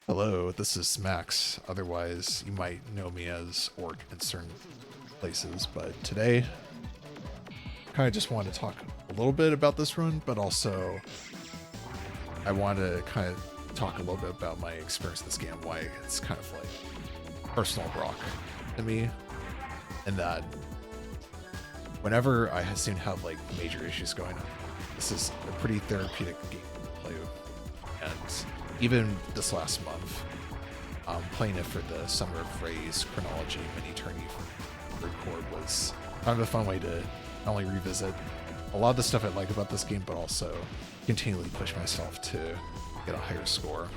Hello, this is Max. Otherwise, you might know me as Orc in certain places, but today, I kind of just want to talk a little bit about this run, but also I want to kind of talk a little bit about my experience with this game, why it's kind of like personal rock to me, and that whenever I seem to have like major issues going on, this is a pretty therapeutic game to play with. And even this last month, playing it for the Summer of Ray's chronology mini tourney for record was kind of a fun way to not only revisit a lot of the stuff I like about this game, but also continually push myself to get a higher score.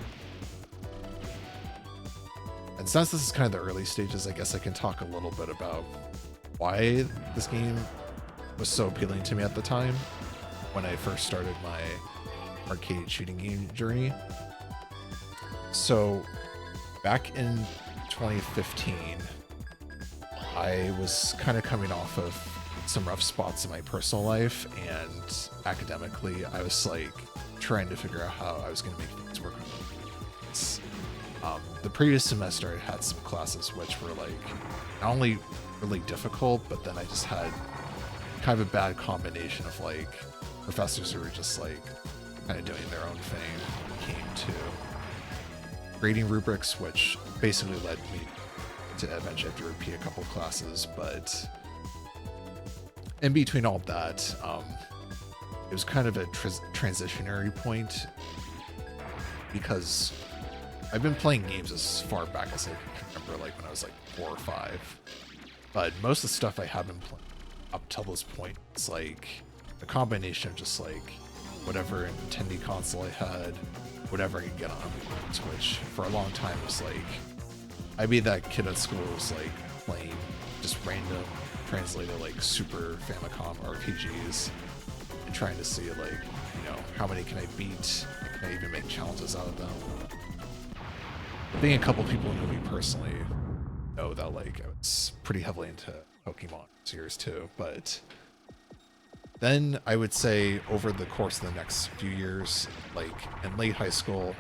And since this is kind of the early stages, I guess I can talk a little bit about why this game was so appealing to me at the time when I first started my arcade shooting game journey. So back in 2015, I was kind of coming off of some rough spots in my personal life, and academically I was like trying to figure out how I was going to make things work. The previous semester I had some classes which were like not only really difficult, but then I just had kind of a bad combination of like professors who were just like kind of doing their own thing when it came to grading rubrics, which basically led me to eventually have to repeat a couple classes. But in between all that, it was kind of a transitionary point, because I've been playing games as far back as I can remember, like when I was like 4 or 5. But most of the stuff I have been playing up till this point, it's like a combination of just like whatever Nintendo console I had, whatever I could get on Switch. For a long time, it was like I'd be that kid at school who was like playing just random translated like Super Famicom RPGs and trying to see like, you know, how many can I beat? Can I even make challenges out of them? Being a couple people who know me personally know that like I was pretty heavily into Pokemon series too, but then I would say over the course of the next few years, like in late high school,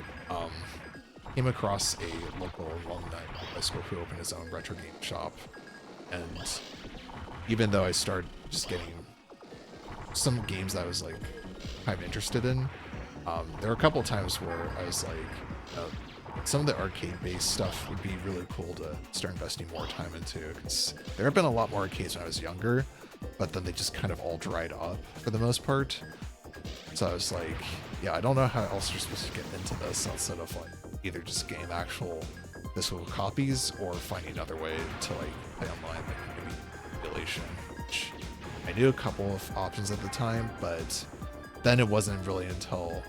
came across a local alumni high school who opened his own retro game shop. And even though I started just getting some games that I was like kind of interested in, there were a couple of times where I was like, some of the arcade-based stuff would be really cool to start investing more time into, because there have been a lot more arcades when I was younger, but then they just kind of all dried up for the most part. So I was like, yeah, I don't know how else you're supposed to get into this outside of like either just getting actual physical copies or finding another way to like play online, like maybe emulation, which I knew a couple of options at the time, but then it wasn't really until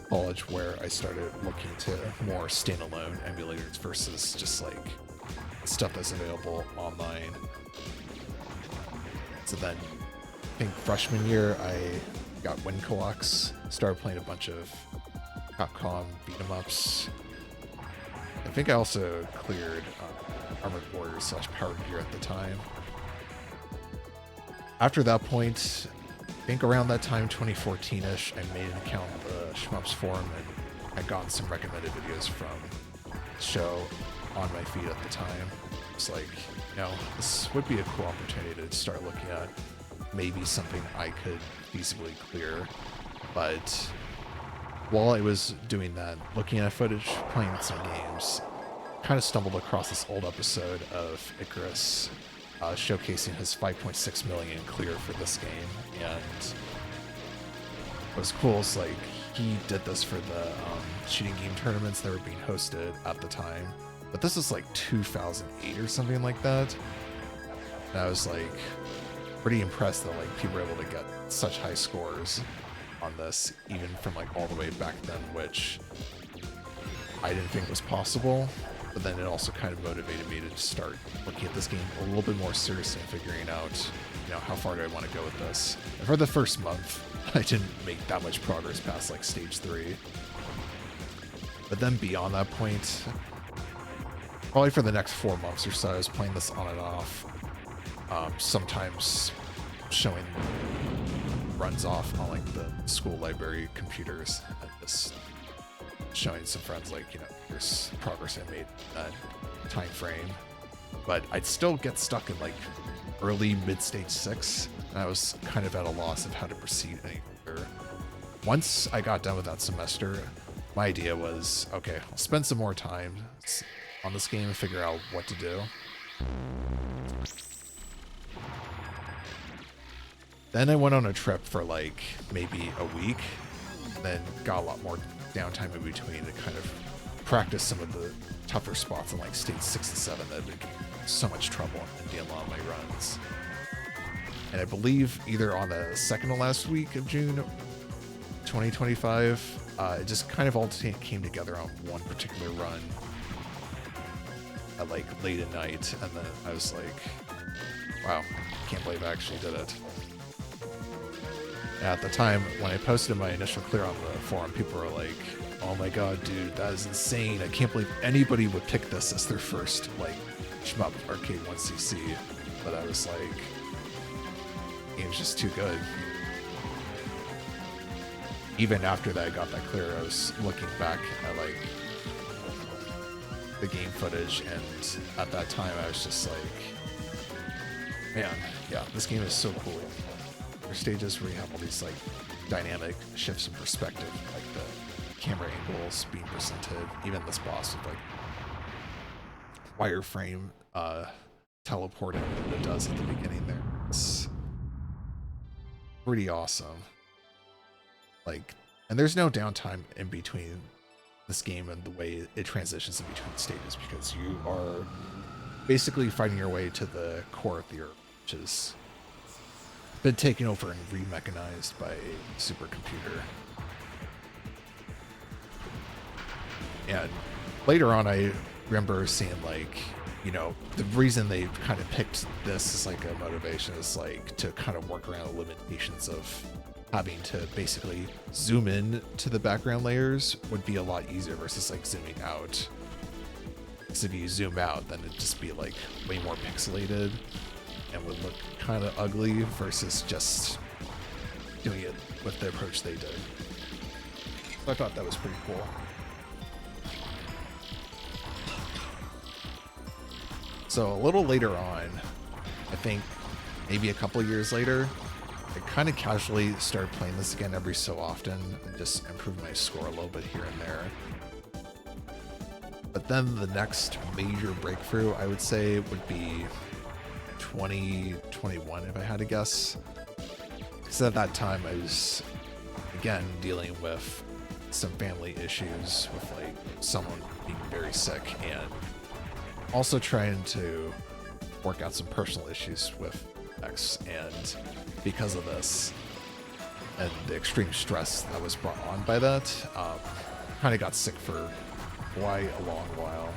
college where I started looking to more standalone emulators versus just like stuff that's available online. So then I think freshman year I got Wincox, started playing a bunch of Capcom beat 'em ups. I think I also cleared Armored Warriors / Power Gear at the time. After that point, I think around that time, 2014-ish, I made an account on the Shmups forum, and I got some recommended videos from the show on my feed at the time. It's like, you know, this would be a cool opportunity to start looking at maybe something I could feasibly clear. But while I was doing that, looking at footage, playing some games, kind of stumbled across this old episode of Icarus showcasing his 5.6 million clear for this game. And what's cool is like he did this for the shooting game tournaments that were being hosted at the time, but this is like 2008 or something like that. And I was like pretty impressed that like people were able to get such high scores on this, even from like all the way back then, which I didn't think was possible. But then it also kind of motivated me to start looking at this game a little bit more seriously and figuring out, you know, how far do I want to go with this. And for the first month, I didn't make that much progress past like stage 3. But then beyond that point, probably for the next 4 months or so, I was playing this on and off. Sometimes showing runs off on like the school library computers, and just showing some friends like, you know, here's progress I made in that time frame. But I'd still get stuck in like early mid-stage 6, and I was kind of at a loss of how to proceed any further. Once I got done with that semester, my idea was, okay, I'll spend some more time on this game and figure out what to do. Then I went on a trip for like maybe a week, then got a lot more downtime in between to kind of practice some of the tougher spots in like stage 6 and 7 that had been so much trouble in dealing on my runs. And I believe either on the second to last week of June 2025, it just kind of all came together on one particular run at like late at night, and then I was like, wow, can't believe I actually did it. At the time, when I posted my initial clear on the forum, people were like, oh my god, dude, that is insane. I can't believe anybody would pick this as their first, like, shmup arcade 1cc. But I was like, the game's just too good. Even after that I got that clear, I was looking back at, like, the game footage, and at that time I was just like, man, yeah, this game is so cool. There's stages where you have all these like dynamic shifts in perspective, like the camera angles being presented, even this boss with like wireframe teleporting that it does at the beginning there. It's pretty awesome. Like, and there's no downtime in between this game and the way it transitions in between stages, because you are basically fighting your way to the core of the Earth, which is been taken over and remechanized by a supercomputer. And later on, I remember seeing like, you know, the reason they kind of picked this as like a motivation is like to kind of work around the limitations of having to basically zoom in to the background layers would be a lot easier versus like zooming out. Because if you zoom out, then it'd just be like way more pixelated and would look kind of ugly versus just doing it with the approach they did. So I thought that was pretty cool. So a little later on, I think maybe a couple years later, I kind of casually started playing this again every so often and just improved my score a little bit here and there. But then the next major breakthrough, I would say, would be 2021, if I had to guess. Because at that time I was, again, dealing with some family issues with like someone being very sick, and also trying to work out some personal issues with X. And because of this and the extreme stress that was brought on by that, kind of got sick for quite a long while.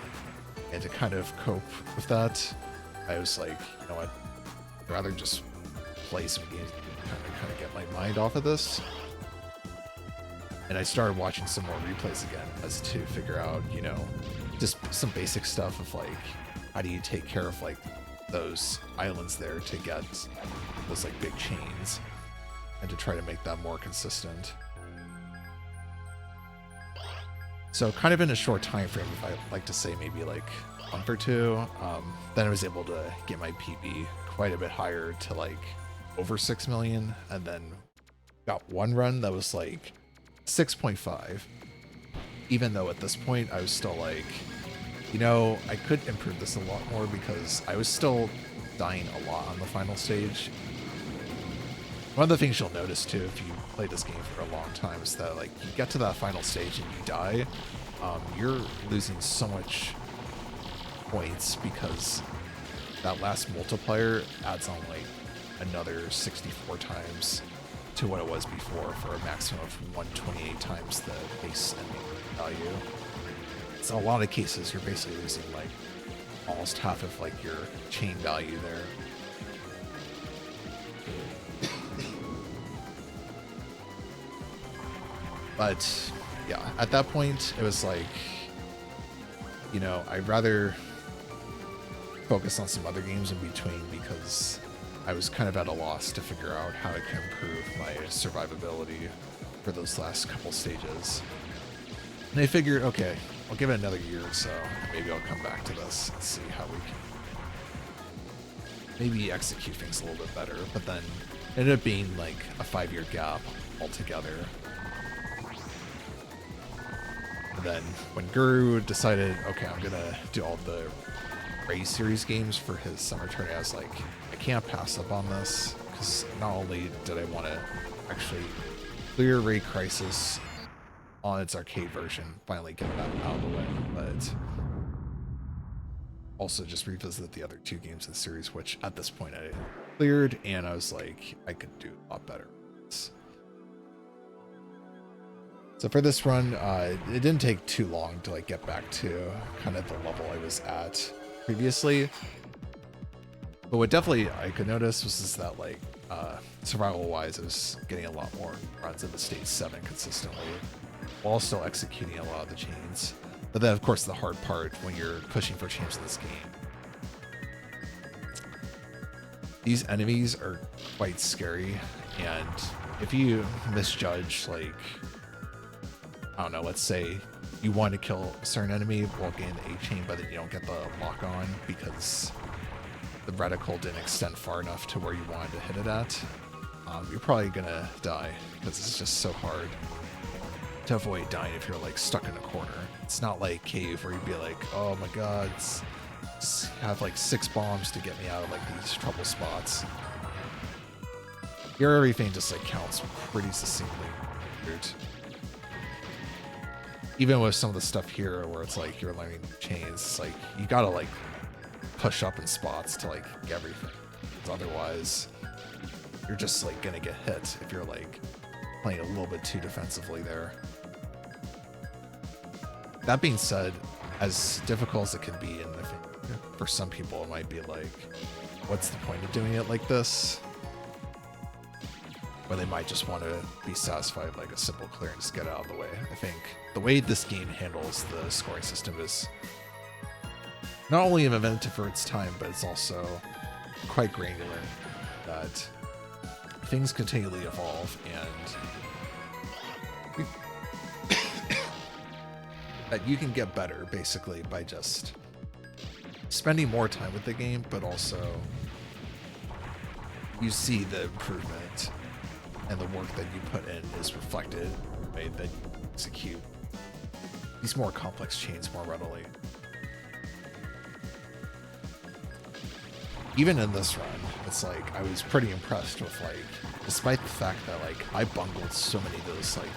And to kind of cope with that, I was like, you know what, I'd rather just play some games and kind of get my mind off of this. And I started watching some more replays again as to figure out, you know, just some basic stuff of like, how do you take care of like those islands there to get those like big chains, and to try to make that more consistent. So kind of in a short time frame, if I like to say maybe like a month or two, then I was able to get my PB quite a bit higher to like over 6 million, and then got one run that was like 6.5, even though at this point I was still like, you know, I could improve this a lot more, because I was still dying a lot on the final stage. One of the things you'll notice too, if you play this game for a long time, is that like you get to that final stage and you die, you're losing so much points, because that last multiplier adds on like another 64 times to what it was before, for a maximum of 128 times the base ending value. So in a lot of cases, you're basically losing like almost half of like your chain value there. But yeah, at that point, it was like, you know, I'd rather focus on some other games in between, because I was kind of at a loss to figure out how I could improve my survivability for those last couple stages. And I figured, okay, I'll give it another year or so. Maybe I'll come back to this and see how we can maybe execute things a little bit better. But then it ended up being like a 5-year gap altogether. And then when Guru decided, okay, I'm gonna do all the Ray series games for his summer tournament, I was like, I can't pass up on this, because not only did I want to actually clear Ray Crisis on its arcade version, finally get that out of the way, but also just revisit the other 2 games in the series, which at this point I cleared, and I was like, I could do a lot better. So for this run, it didn't take too long to like get back to kind of the level I was at previously. But what definitely I could notice was just that like survival wise, I was getting a lot more runs in the stage 7 consistently, while still executing a lot of the chains. But then of course the hard part when you're pushing for chains in this game, these enemies are quite scary, and if you misjudge, like, I don't know, let's say you want to kill a certain enemy while getting the A-chain, but then you don't get the lock on because the reticle didn't extend far enough to where you wanted to hit it at, you're probably gonna die, because it's just so hard to avoid dying if you're like stuck in a corner. It's not like Cave where you'd be like, oh my god, just have like 6 bombs to get me out of like these trouble spots. Here everything just like counts pretty succinctly. Even with some of the stuff here where it's like you're learning chains, it's like you gotta like push up in spots to like get everything, because otherwise you're just like gonna get hit if you're like playing a little bit too defensively there. That being said, as difficult as it can be, and I think for some people it might be like, what's the point of doing it like this? Or they might just want to be satisfied with like a simple clear and just get it out of the way. I think the way this game handles the scoring system is not only inventive for its time, but it's also quite granular, that things continually evolve, and that you can get better basically by just spending more time with the game, but also you see the improvement and the work that you put in is reflected in the way that you execute these more complex chains more readily. Even in this run, it's like I was pretty impressed with, like, despite the fact that like I bungled so many of those like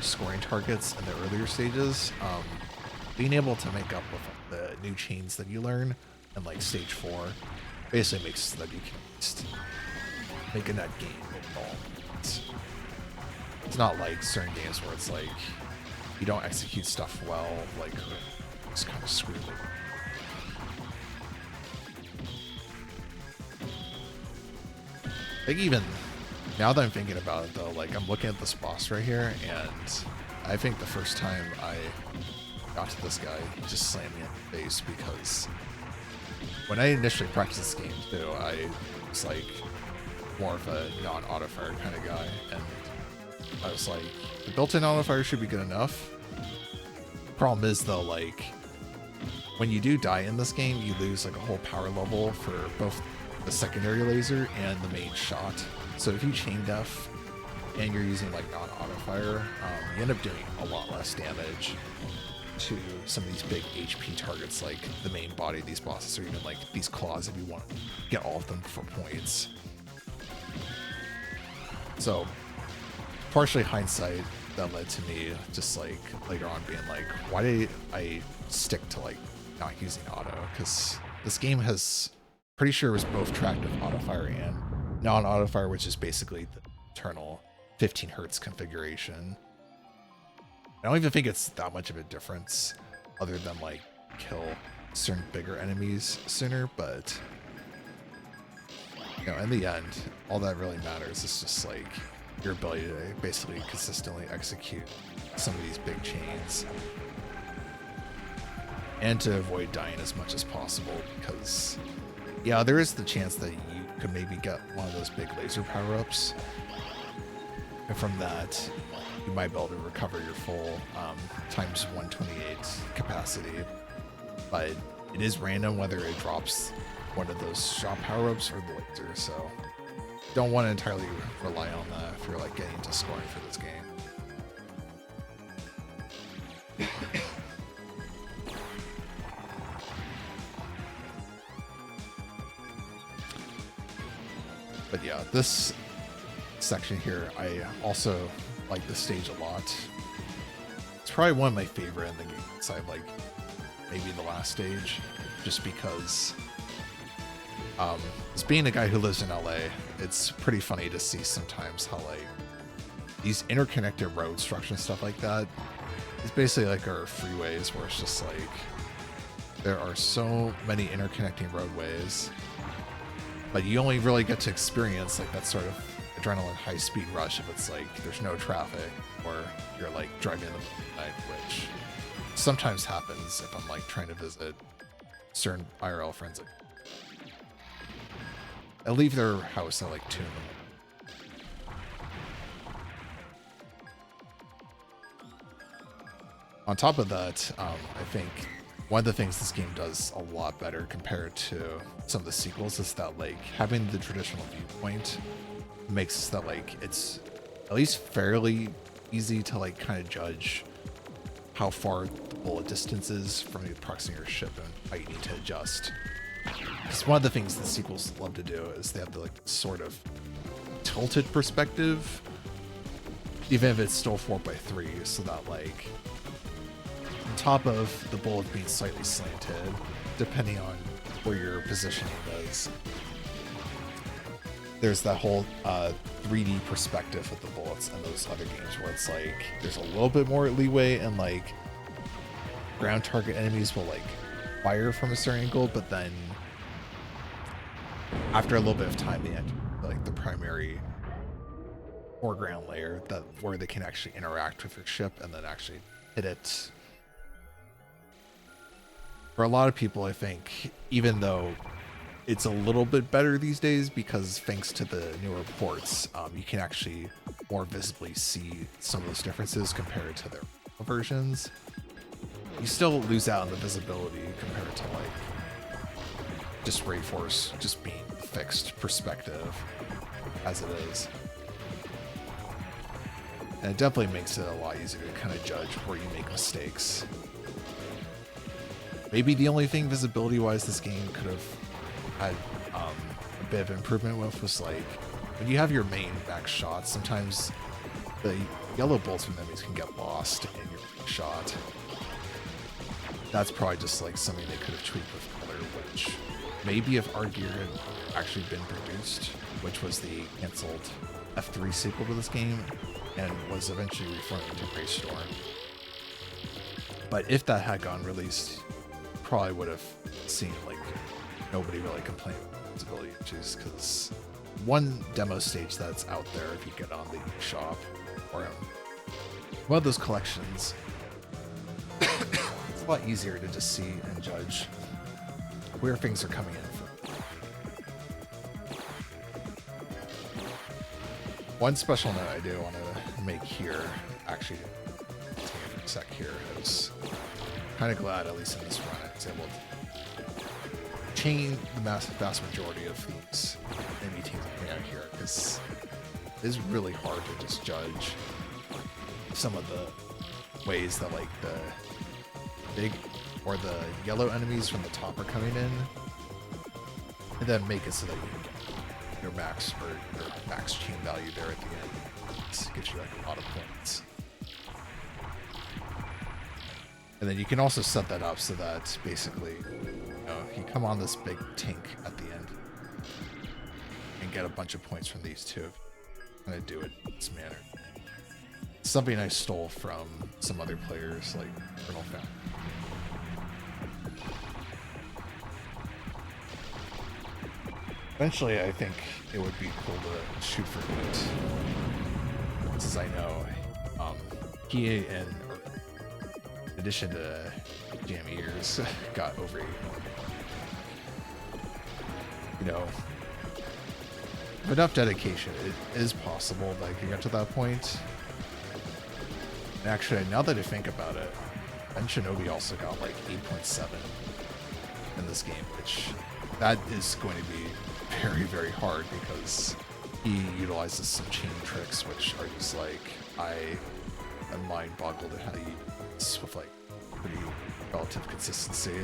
scoring targets in the earlier stages, being able to make up with the new chains that you learn in like stage 4 basically makes so that you can just make a net game overall. It's not like certain games where it's like you don't execute stuff well, like it's kind of screwed. Like even now that I'm thinking about it though, like I'm looking at this boss right here, and I think the first time I got to this guy, he just slammed me in the face, because when I initially practiced this game too, I was like more of a non-auto fire kind of guy, and I was like, the built-in auto fire should be good enough. Problem is though, like when you do die in this game, you lose like a whole power level for both the secondary laser and the main shot. So if you chain def and you're using like non-auto fire, you end up doing a lot less damage to some of these big HP targets like the main body of these bosses, or even like these claws if you want to get all of them for points. So partially hindsight, that led to me just like later on being like, why did I stick to like not using auto? Because this game has, pretty sure it was both tracked with auto fire and non-auto fire, which is basically the internal 15 hertz configuration. I don't even think it's that much of a difference other than like kill certain bigger enemies sooner, but you know, in the end, all that really matters is just like your ability to basically consistently execute some of these big chains and to avoid dying as much as possible, because yeah, there is the chance that you could maybe get one of those big laser power-ups, And from that, you might be able to recover your full times 128 capacity. But it is random whether it drops one of those shop power-ups or the laser, so don't want to entirely rely on that if you're like getting into scoring for this game. But yeah, this section here, I also like the stage a lot. It's probably one of my favorite in the game, besides like maybe the last stage, just because as being a guy who lives in LA, it's pretty funny to see sometimes how like these interconnected road structure and stuff like that is basically like our freeways, where it's just like there are so many interconnecting roadways, but you only really get to experience like that sort of adrenaline high speed rush if it's like there's no traffic or you're like driving in the middle of the night, which sometimes happens if I'm like trying to visit certain IRL friends. I leave their house at like 2 in the morning. On top of that, I think one of the things this game does a lot better compared to some of the sequels is that like having the traditional viewpoint makes that like it's at least fairly easy to like kind of judge how far the bullet distance is from the proximity of your ship and how you need to adjust. Because one of the things the sequels love to do is they have the like sort of tilted perspective, even if it's still 4x3, so that like on top of the bullet being slightly slanted, depending on where your positioning is, there's that whole 3D perspective with the bullets in those other games where it's like there's a little bit more leeway and like ground target enemies will like fire from a certain angle, but then after a little bit of time they enter like the primary foreground layer that where they can actually interact with your ship and then actually hit it. For a lot of people, I think, even though it's a little bit better these days because thanks to the newer ports, you can actually more visibly see some of those differences compared to their versions. You still lose out on the visibility compared to like just RayForce just being fixed perspective as it is. And it definitely makes it a lot easier to kind of judge where you make mistakes. Maybe the only thing visibility wise this game could have had a bit of improvement with was like when you have your main max shot, sometimes the yellow bolts from enemies can get lost in your shot. That's probably just like something they could have tweaked with color, which maybe if our gear had actually been produced, which was the cancelled F3 sequel to this game and was eventually reformed into Greystorm. But if that had gotten released, probably would have seen like nobody really complain about visibility issues, because one demo stage that's out there if you get on the shop or one of those collections, it's a lot easier to just see and judge where things are coming in from. One special note I do want to make here, actually, take it for a sec here, I was kind of glad, at least in this run, I was able to chain the vast majority of these enemy teams coming out here, because it is really hard to just judge some of the ways that like the big or the yellow enemies from the top are coming in, and then make it so that you can get your max or your max chain value there at the end. It gives you like a lot of points. And then you can also set that up so that basically, you know, you come on this big tank at the end and get a bunch of points from these two. I'm gonna do it in this manner. It's something I stole from some other players like Colonel Fan. Eventually, I think it would be cool to shoot for loot. As I know, he in addition to jam ears got over, you know, with enough dedication, it is possible that I can get to that point. And actually, now that I think about it, Ben Shinobi also got like 8.7 in this game, which that is going to be very, very hard because he utilizes some chain tricks, which are just like, I am mind boggled at how he uses with like pretty relative consistency.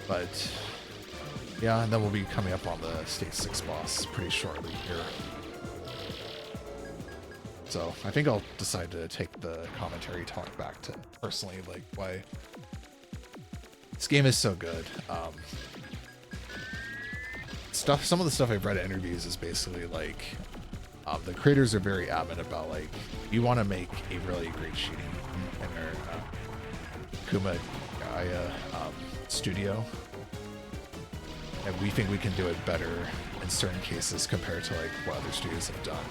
But yeah, and then we'll be coming up on the Stage 6 boss pretty shortly here. So I think I'll decide to take the commentary talk back to personally like why this game is so good. Some of the stuff I've read in interviews is basically like the creators are very adamant about like, you want to make a really great shooting in their Kuma Gaia studio, and we think we can do it better in certain cases compared to like what other studios have done.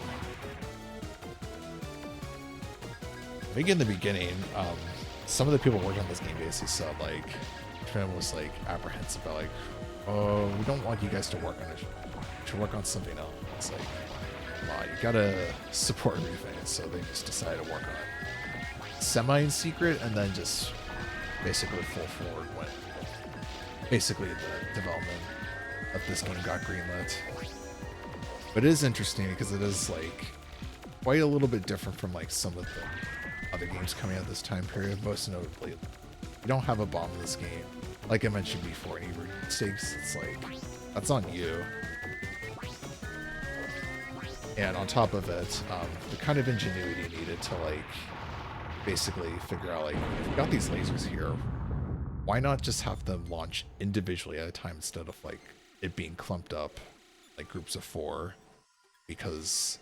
I think in the beginning, some of the people working on this game basically said like, Trim was like apprehensive about like, oh, we don't want you guys to work on it. You should work on something else. It's like, come on, you gotta support everything. So they just decided to work on it semi in secret, and then just basically full forward when basically the development of this game got greenlit. But it is interesting because it is like quite a little bit different from like some of the other games coming out this time period. Most notably, you don't have a bomb in this game. Like I mentioned before, any mistakes, it's like, that's on you. And on top of it, the kind of ingenuity needed to like basically figure out like, if you've got these lasers here, why not just have them launch individually at a time instead of like it being clumped up like groups of 4? Because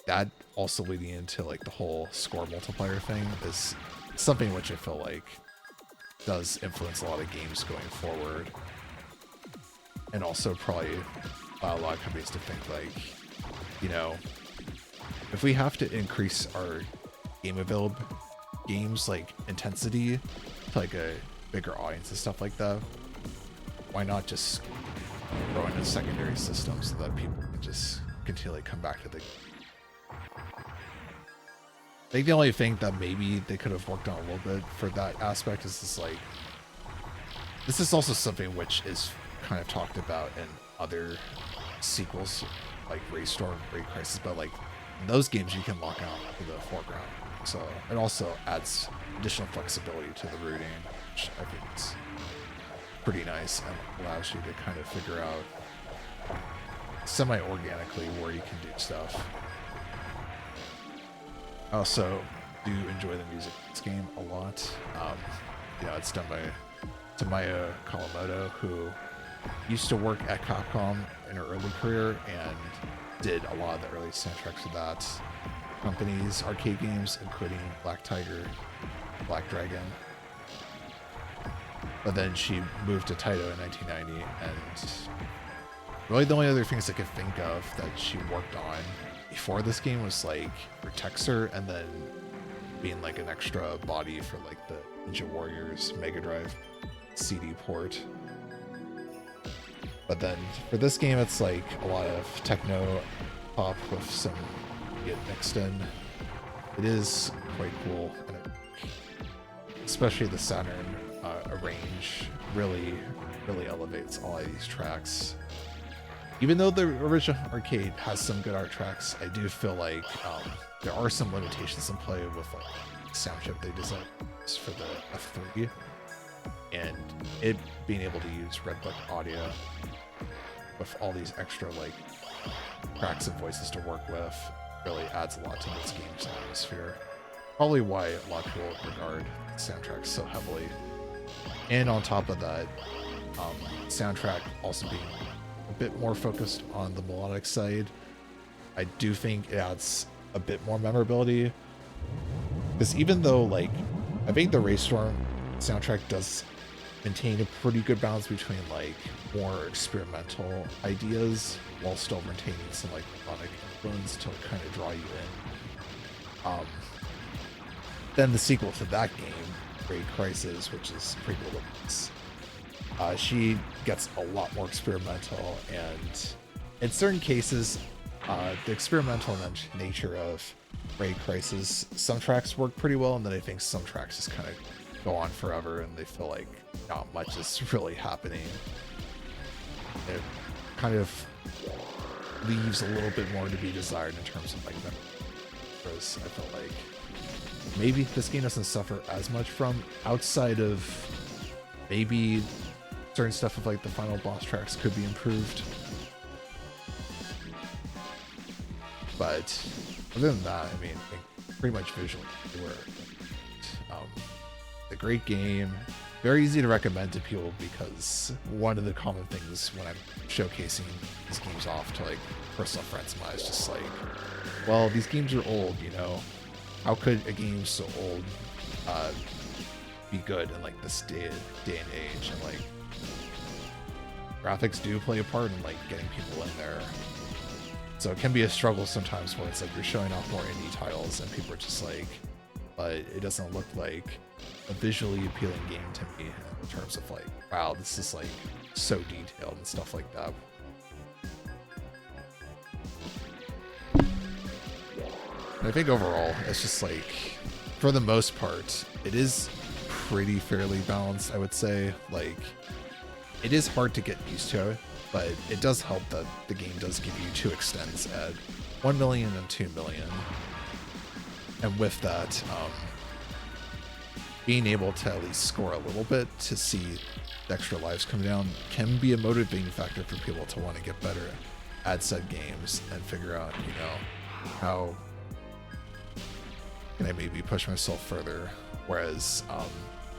that also leading into like the whole score multiplier thing is something which I feel like does influence a lot of games going forward, and also probably allow a lot of companies to think like, you know, if we have to increase our games like intensity to like a bigger audience and stuff like that, why not just throw in a secondary system so that people can just continually come back to the I think the only thing that maybe they could have worked on a little bit for that aspect is this like, this is also something which is kind of talked about in other sequels like Raystorm, Ray Crisis, but like in those games you can lock out to the foreground, so it also adds additional flexibility to the routing, which I think is pretty nice and allows you to kind of figure out semi-organically where you can do stuff. I also do enjoy the music in this game a lot. Yeah, it's done by Tamaya Kawamoto, who used to work at Capcom in her early career and did a lot of the early soundtracks for that company's arcade games, including Black Tiger, Black Dragon. But then she moved to Taito in 1990, and really the only other things I could think of that she worked on before this game was like for Texer, and then being like an extra body for like the Ninja Warriors Mega Drive CD port. But then for this game, it's like a lot of techno pop with some get mixed in. It is quite cool, and especially the Saturn arrange really elevates all of these tracks. Even though the original arcade has some good art tracks, I do feel like there are some limitations in play with like sound chip they designed for the F3, and it being able to use Redbook audio with all these extra like tracks and voices to work with really adds a lot to this game's atmosphere. Probably why a lot of people regard the soundtrack so heavily. And on top of that, soundtrack also being a bit more focused on the melodic side, I do think it adds a bit more memorability. Because even though like I think the Raystorm soundtrack does maintain a pretty good balance between like more experimental ideas while still retaining some like melodic influence to kind of draw you in. Then the sequel to that game, Ray Crisis, which is prequel to this, She gets a lot more experimental, and in certain cases, the experimental nature of Ray Crisis, some tracks work pretty well, and then I think some tracks just kind of go on forever, and they feel like not much is really happening. It kind of leaves a little bit more to be desired in terms of like that. Whereas I felt like maybe this game doesn't suffer as much from, outside of maybe certain stuff of like the final boss tracks could be improved. But other than that, I mean, I think pretty much visually they were a great game. Very easy to recommend to people, because one of the common things when I'm showcasing these games off to like personal friends of mine is just like, well, these games are old, you know, how could a game so old be good in like this day and age? And like, graphics do play a part in like getting people in there. So it can be a struggle sometimes where it's like you're showing off more indie titles and people are just like, but it doesn't look like a visually appealing game to me in terms of like, wow, this is like so detailed and stuff like that. And I think overall, it's just like, for the most part, it is pretty fairly balanced, I would say. Like, it is hard to get used to it, but it does help that the game does give you 2 extends at 1 million and 2 million. And with that, being able to at least score a little bit to see the extra lives come down can be a motivating factor for people to want to get better at said games and figure out, you know, how can I maybe push myself further. Whereas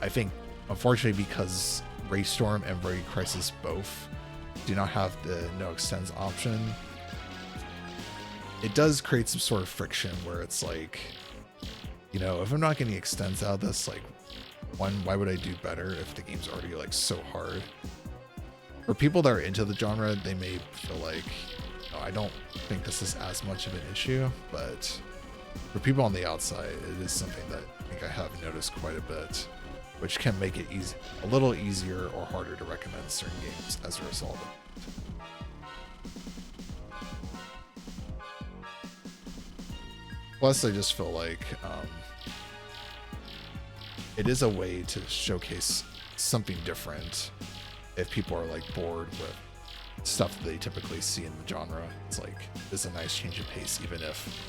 I think, unfortunately, because Raystorm and Ray Crisis both do not have the no extends option, it does create some sort of friction where it's like, you know, if I'm not getting extends out of this, like, one, why would I do better if the game's already like so hard? For people that are into the genre, they may feel like, no, I don't think this is as much of an issue, but for people on the outside, it is something that I think I have noticed quite a bit, which can make it easy, a little easier or harder to recommend certain games as a result of it. Plus, I just feel like it is a way to showcase something different if people are like bored with stuff that they typically see in the genre. It's like, it's a nice change of pace, even if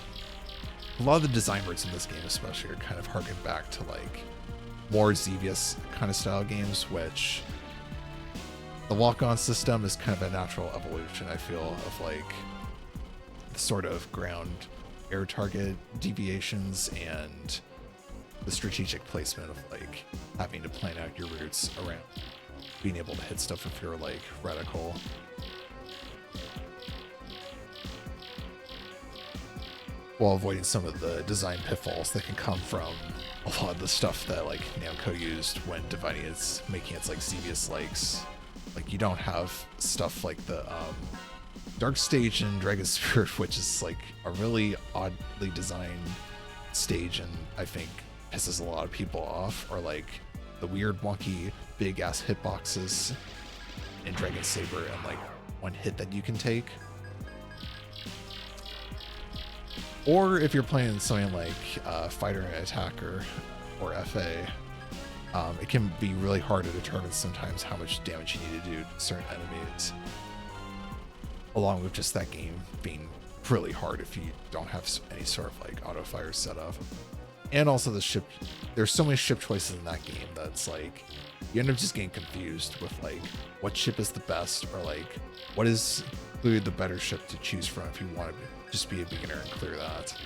a lot of the design words in this game especially are kind of harken back to like more Xevious kind of style games, which the lock-on system is kind of a natural evolution, I feel, of like the sort of ground air target deviations and the strategic placement of like having to plan out your routes around being able to hit stuff if you're like reticle. While avoiding some of the design pitfalls that can come from a lot of the stuff that like Namco used when dividing its, making its like Xevious Lakes. Like, you don't have stuff like the Dark Stage in Dragon Spirit, which is like a really oddly designed stage and I think pisses a lot of people off, or like the weird wonky big ass hitboxes in Dragon Saber and like one hit that you can take. Or if you're playing something like Fighter and Attacker or FA, it can be really hard to determine sometimes how much damage you need to do to certain enemies, along with just that game being really hard if you don't have any sort of like auto fire set up. And also the ship, there's so many ship choices in that game that's like, you end up just getting confused with like what ship is the best, or like what is clearly the better ship to choose from if you want to just be a beginner and clear that.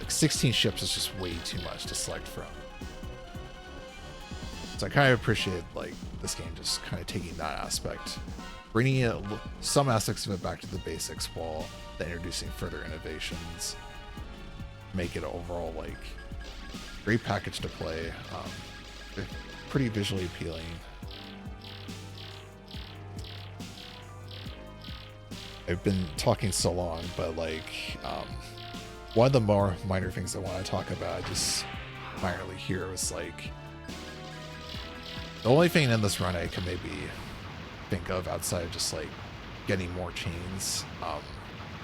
Like 16 ships is just way too much to select from. So I kind of appreciate like this game just kind of taking that aspect, bringing it, some aspects of it back to the basics while introducing further innovations, make it overall like great package to play, pretty visually appealing. I've been talking so long, but like one of the more minor things I want to talk about just minorly here was like The only thing in this run I can maybe think of outside of just like getting more chains,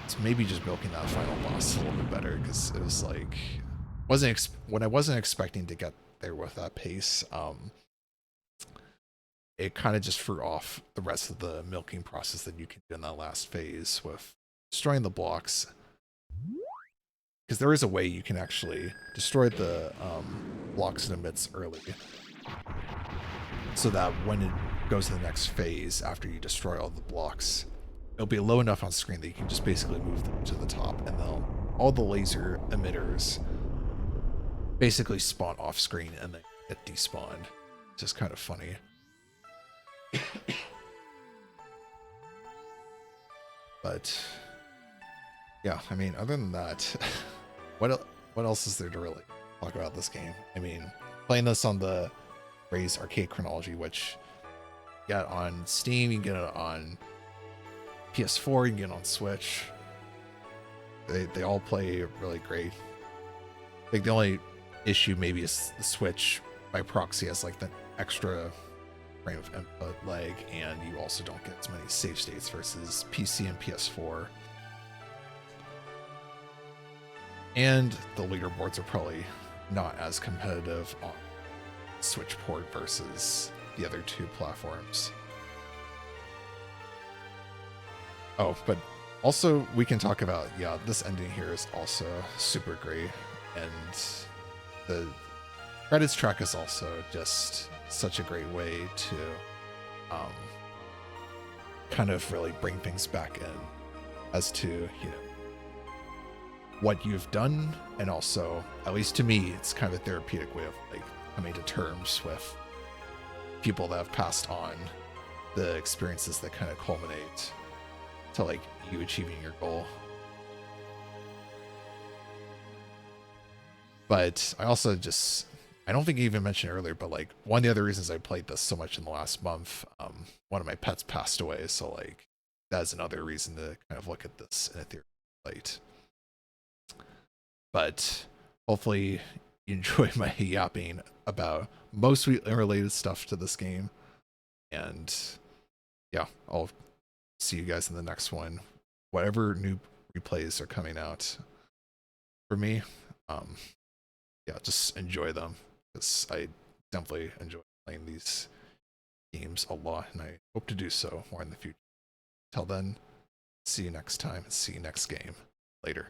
it's maybe just milking that final boss a little bit better, because it was like when I wasn't expecting to get there with that pace, it kind of just threw off the rest of the milking process that you can do in that last phase with destroying the blocks. Because there is a way you can actually destroy the blocks and emits early, so that when it goes to the next phase after you destroy all the blocks, it'll be low enough on screen that you can just basically move them to the top, and all the laser emitters basically spawn off screen and then get despawned. It's just kind of funny. But yeah, I mean, other than that, what else is there to really talk about this game? I mean, playing this on the Ray's Arcade Chronology, which you get on Steam, you can get it on PS4, you can get it on Switch. They all play really great. I think the only issue maybe is the Switch by proxy has like the extra frame of input lag, and you also don't get as many save states versus PC and PS4. And the leaderboards are probably not as competitive on Switch port versus the other two platforms. Oh, but also we can talk about, yeah, this ending here is also super great, and the credits track is also just such a great way to kind of really bring things back in as to, you know, what you've done, and also, at least to me, it's kind of a therapeutic way of like coming to terms with people that have passed on, the experiences that kind of culminate to like you achieving your goal. But I also just, I don't think I even mentioned earlier, but like one of the other reasons I played this so much in the last month, one of my pets passed away, so like that's another reason to kind of look at this in a theoretical light. But hopefully you enjoy my yapping about mostly unrelated stuff to this game. And yeah, I'll see you guys in the next one. Whatever new replays are coming out for me, yeah, just enjoy them, because I definitely enjoy playing these games a lot, and I hope to do so more in the future. Till then, see you next time, and see you next game. Later.